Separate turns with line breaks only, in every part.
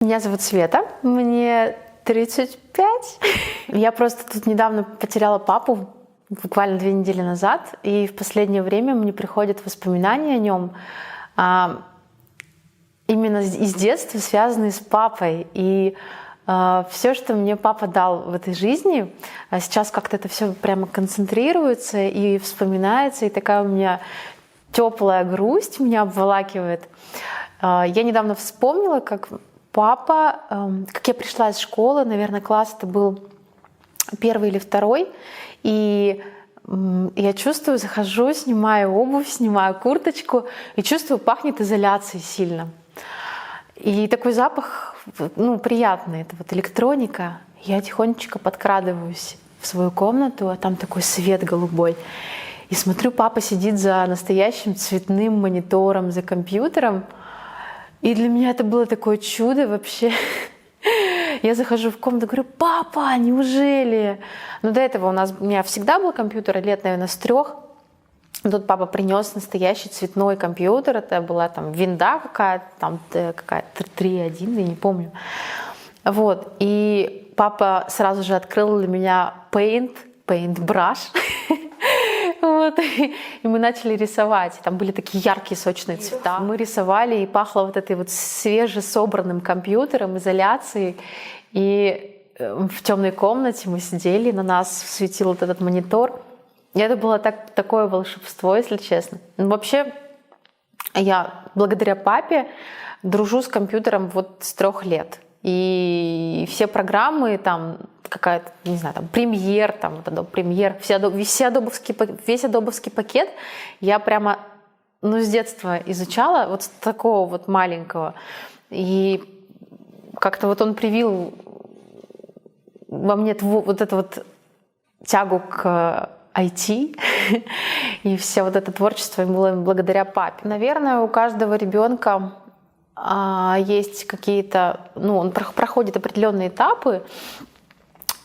Меня зовут Света, мне 35. Я просто тут недавно потеряла папу, буквально 2 недели назад, и в последнее время мне приходят воспоминания о нем, именно из детства, связанные с папой. И все, что мне папа дал в этой жизни, сейчас как-то это все прямо концентрируется и вспоминается, и такая у меня теплая грусть меня обволакивает. Я недавно вспомнила, как папа, как я пришла из школы, наверное, класс это был 1 или 2, и я чувствую, захожу, снимаю обувь, снимаю курточку, и чувствую, пахнет изоляцией сильно. И такой запах, приятный, это вот электроника. Я тихонечко подкрадываюсь в свою комнату, а там такой свет голубой. И смотрю, папа сидит за настоящим цветным монитором, за компьютером. И для меня это было такое чудо вообще. Я захожу в комнату, говорю: папа, неужели? Но до этого у меня всегда был компьютер, лет, наверное, с 3. Тут папа принес настоящий цветной компьютер. Это была там винда какая-то 3.1, я не помню. Вот. И папа сразу же открыл для меня Paintbrush. Вот. И мы начали рисовать. Там были такие яркие, сочные цвета. Мы рисовали, и пахло вот этой вот свежесобранным компьютером, изоляцией. И в темной комнате мы сидели, на нас светил вот этот монитор. И это было такое волшебство, если честно. Вообще, я благодаря папе дружу с компьютером вот с 3 лет. И все программы, там какая-то, не знаю, там Premiere, там вот Adobe Premiere, весь адобовский пакет я прямо, с детства изучала, вот с такого вот маленького. И как-то вот он привил во мне вот эту вот тягу к IT, и все вот это творчество было благодаря папе. Наверное, у каждого ребенка есть какие-то, он проходит определенные этапы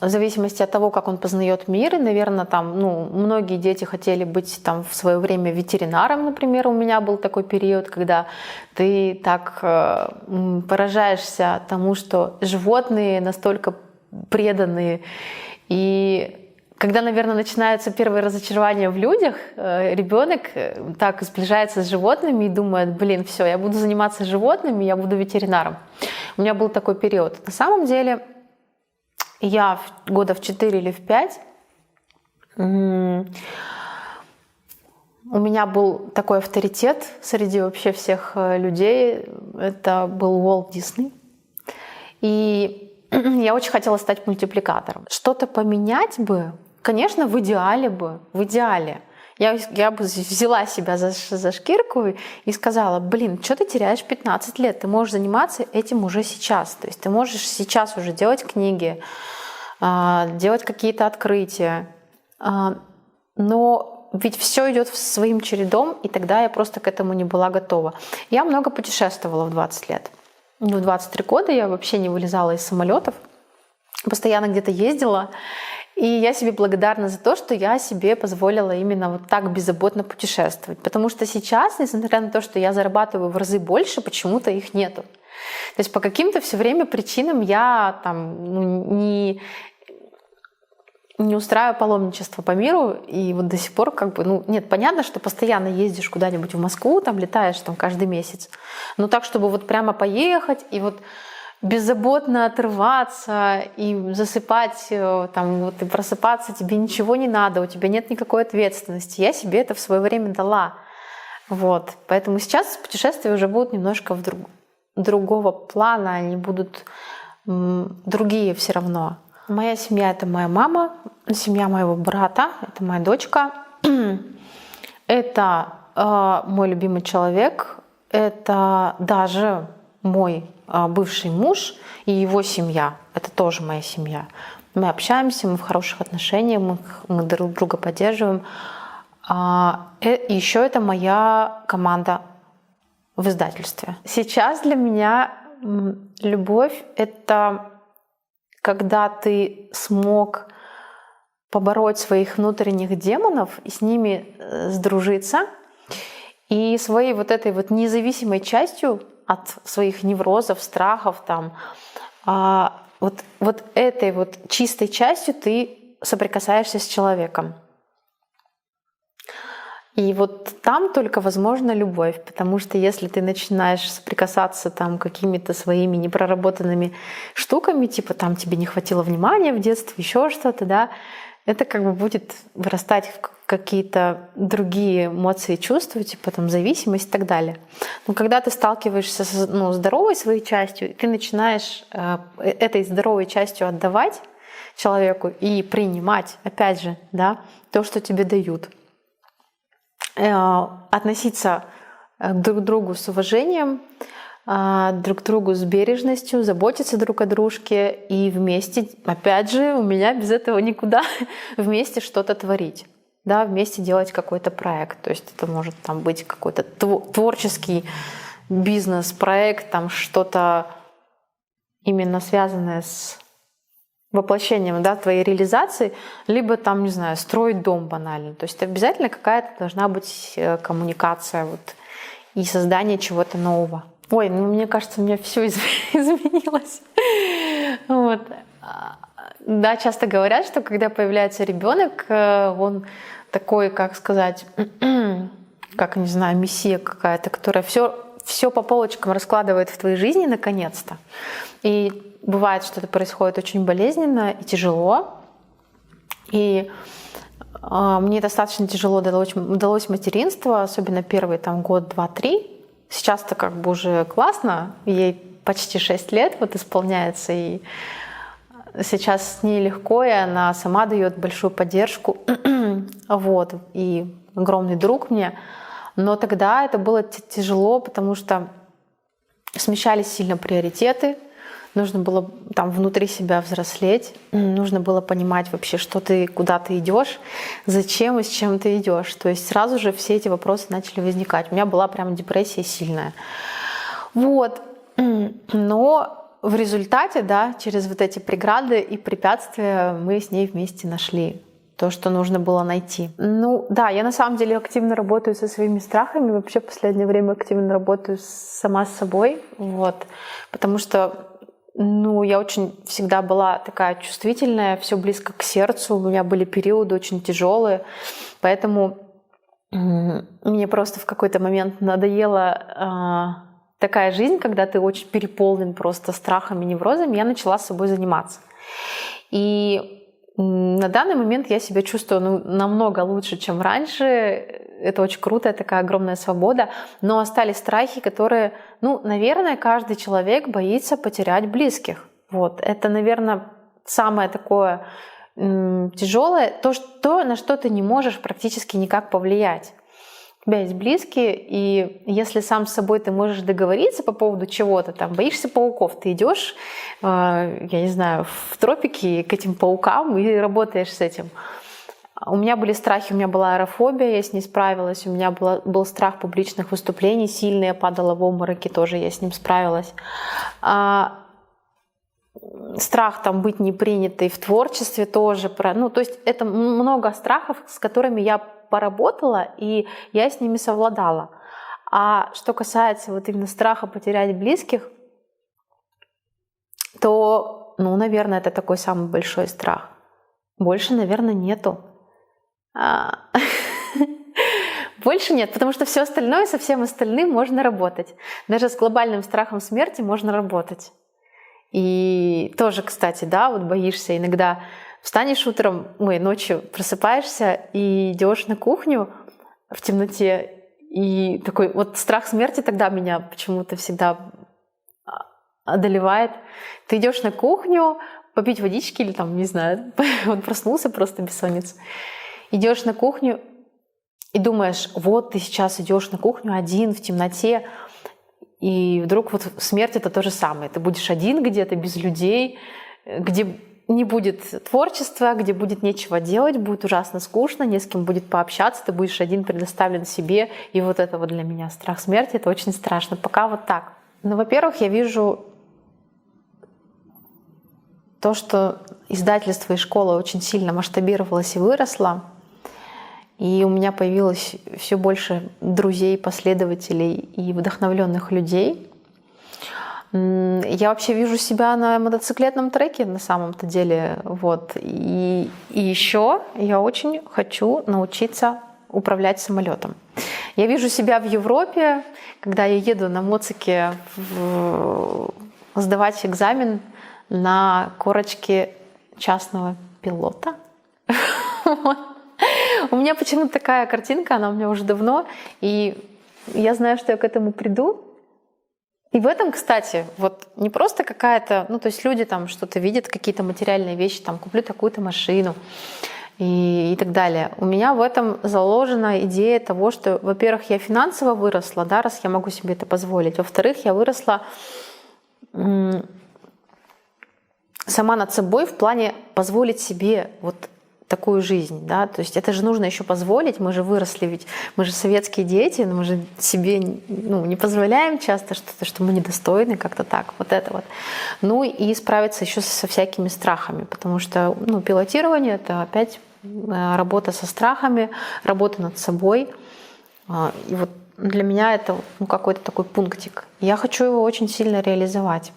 в зависимости от того, как он познает мир. И, наверное, там, многие дети хотели быть там в свое время ветеринаром, например. У меня был такой период, когда ты так поражаешься тому, что животные настолько преданные. И когда, наверное, начинаются первые разочарования в людях, ребенок так сближается с животными и думает: все, я буду заниматься животными, я буду ветеринаром. У меня был такой период. На самом деле, я года в 4 или в 5 у меня был такой авторитет среди вообще всех людей. Это был Уолт Дисней. И я очень хотела стать мультипликатором. Что-то поменять бы, конечно, в идеале. Я бы взяла себя за шкирку и сказала: что ты теряешь 15 лет? Ты можешь заниматься этим уже сейчас. То есть ты можешь сейчас уже делать книги, делать какие-то открытия. Но ведь все идет своим чередом, и тогда я просто к этому не была готова. Я много путешествовала в 20 лет. В 23 года я вообще не вылезала из самолетов, постоянно где-то ездила. И я себе благодарна за то, что я себе позволила именно вот так беззаботно путешествовать. Потому что сейчас, несмотря на то, что я зарабатываю в разы больше, почему-то их нету. То есть по каким-то все время причинам я там не устраиваю паломничество по миру. И вот до сих пор нет, понятно, что постоянно ездишь куда-нибудь в Москву, там летаешь там каждый месяц. Но так, чтобы вот прямо поехать и вот беззаботно отрываться и засыпать, и просыпаться, тебе ничего не надо, у тебя нет никакой ответственности. Я себе это в свое время дала. Вот. Поэтому сейчас путешествия уже будут немножко другого плана, они будут другие все равно. Моя семья — это моя мама, семья моего брата, это моя дочка, это мой любимый человек, это даже мой бывший муж и его семья. Это тоже моя семья. Мы общаемся, мы в хороших отношениях, мы друг друга поддерживаем. И еще это моя команда в издательстве. Сейчас для меня любовь — это когда ты смог побороть своих внутренних демонов и с ними сдружиться, и своей вот этой вот независимой частью от своих неврозов, страхов, там, вот этой вот чистой частью ты соприкасаешься с человеком. И вот там только возможна любовь, потому что если ты начинаешь соприкасаться там какими-то своими непроработанными штуками, типа там тебе не хватило внимания в детстве, еще что-то, да, это как бы будет вырастать в какие-то другие эмоции, чувства, типа там зависимость и так далее. Но когда ты сталкиваешься с здоровой своей частью, ты начинаешь этой здоровой частью отдавать человеку и принимать, опять же, да, то, что тебе дают. Относиться друг к другу с уважением, друг к другу с бережностью, заботиться друг о дружке и вместе, опять же, у меня без этого никуда, вместе что-то творить, да, вместе делать какой-то проект. То есть это может там быть какой-то творческий бизнес-проект, там что-то именно связанное с воплощением, да, твоей реализации, либо там, не знаю, строить дом банально. То есть обязательно какая-то должна быть коммуникация вот, и создание чего-то нового. Ой, ну мне кажется, у меня все изменилось. Вот. Да, часто говорят, что когда появляется ребенок, он такой, как сказать, как, не знаю, мессия какая-то, которая все по полочкам раскладывает в твоей жизни наконец-то. И бывает, что это происходит очень болезненно и тяжело. И мне достаточно тяжело далось материнство, особенно первый там, год, 2-3. Сейчас-то как бы уже классно, ей почти 6 лет вот исполняется, и сейчас с ней легко, и она сама дает большую поддержку, вот, и огромный друг мне. Но тогда это было тяжело, потому что смещались сильно приоритеты, нужно было там внутри себя взрослеть, нужно было понимать вообще, что ты, куда ты идешь, зачем и с чем ты идешь. То есть сразу же все эти вопросы начали возникать. У меня была прям депрессия сильная. Вот. Но в результате, да, через вот эти преграды и препятствия мы с ней вместе нашли то, что нужно было найти. Ну да, я на самом деле активно работаю со своими страхами, вообще в последнее время активно работаю сама с собой, вот, потому что я очень всегда была такая чувствительная, все близко к сердцу, у меня были периоды очень тяжелые, поэтому мне просто в какой-то момент надоела такая жизнь, когда ты очень переполнен просто страхами, неврозами, я начала с собой заниматься. И на данный момент я себя чувствую намного лучше, чем раньше. Это очень круто, такая огромная свобода. Но остались страхи, которые, наверное, каждый человек боится потерять близких. Вот. Это, наверное, самое такое тяжелое, то, на что ты не можешь практически никак повлиять. У тебя есть близкие, и если сам с собой ты можешь договориться по поводу чего-то, там, боишься пауков, ты идешь, я не знаю, в тропики к этим паукам и работаешь с этим. У меня были страхи, у меня была аэрофобия, я с ней справилась, у меня был страх публичных выступлений сильный, я падала в обмороки, тоже я с ним справилась. Страх там быть непринятой в творчестве тоже. То есть это много страхов, с которыми я поработала, и я с ними совладала. А что касается вот именно страха потерять близких, то, наверное, это такой самый большой страх. Больше, наверное, нету. Больше нет, потому что все остальное, со всем остальным можно работать. Даже с глобальным страхом смерти можно работать. И тоже, кстати, да, вот боишься иногда. Встанешь утром, ночью просыпаешься и идешь на кухню в темноте, и такой вот страх смерти тогда меня почему-то всегда одолевает. Ты идешь на кухню попить водички или там, не знаю, он проснулся просто бессонница. Идешь на кухню и думаешь, вот ты сейчас идешь на кухню один в темноте, и вдруг вот смерть — это то же самое. Ты будешь один где-то, без людей, где не будет творчества, где будет нечего делать, будет ужасно скучно, не с кем будет пообщаться, ты будешь один предоставлен себе. И вот это вот для меня страх смерти — это очень страшно. Пока вот так. Во-первых, я вижу то, что издательство и школа очень сильно масштабировалось и выросло. И у меня появилось все больше друзей, последователей и вдохновленных людей. Я вообще вижу себя на мотоциклетном треке на самом-то деле. Вот. И еще я очень хочу научиться управлять самолетом. Я вижу себя в Европе, когда я еду на моцике сдавать экзамен на корочке частного пилота. У меня почему-то такая картинка, она у меня уже давно, и я знаю, что я к этому приду. И в этом, кстати, вот не просто какая-то, ну то есть люди там что-то видят, какие-то материальные вещи, там куплю такую-то машину и так далее. У меня в этом заложена идея того, что, во-первых, я финансово выросла, да, раз я могу себе это позволить. Во-вторых, я выросла сама над собой в плане позволить себе вот такую жизнь, да, то есть это же нужно еще позволить, мы же выросли, ведь мы же советские дети, но мы же себе не позволяем часто что-то, что мы недостойны, как-то так, вот это вот. Ну и справиться еще со всякими страхами, потому что пилотирование — это опять работа со страхами, работа над собой, и вот для меня это какой-то такой пунктик. Я хочу его очень сильно реализовать.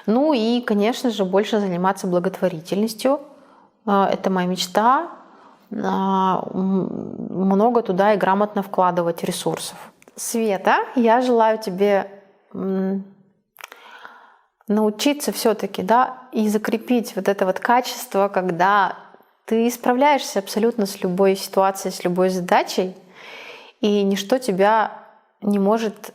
Ну и, конечно же, больше заниматься благотворительностью. Это моя мечта. Много туда и грамотно вкладывать ресурсов. Света, я желаю тебе научиться все-таки, да, и закрепить вот это вот качество, когда ты справляешься абсолютно с любой ситуацией, с любой задачей, и ничто тебя не может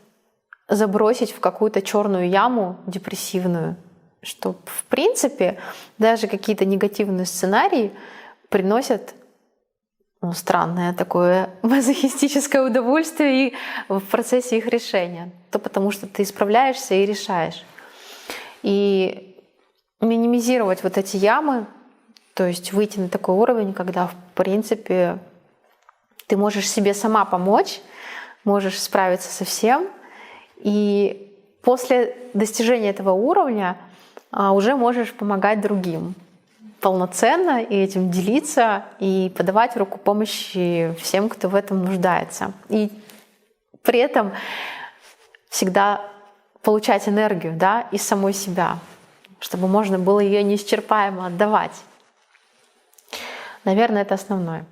забросить в какую-то черную яму депрессивную, что в принципе даже какие-то негативные сценарии приносят странное такое мазохистическое удовольствие и в процессе их решения. То потому что ты справляешься и решаешь. И минимизировать вот эти ямы, то есть выйти на такой уровень, когда в принципе ты можешь себе сама помочь, можешь справиться со всем, и после достижения этого уровня уже можешь помогать другим полноценно и этим делиться, и подавать руку помощи всем, кто в этом нуждается. И при этом всегда получать энергию, да, из самой себя, чтобы можно было ее неисчерпаемо отдавать. Наверное, это основное.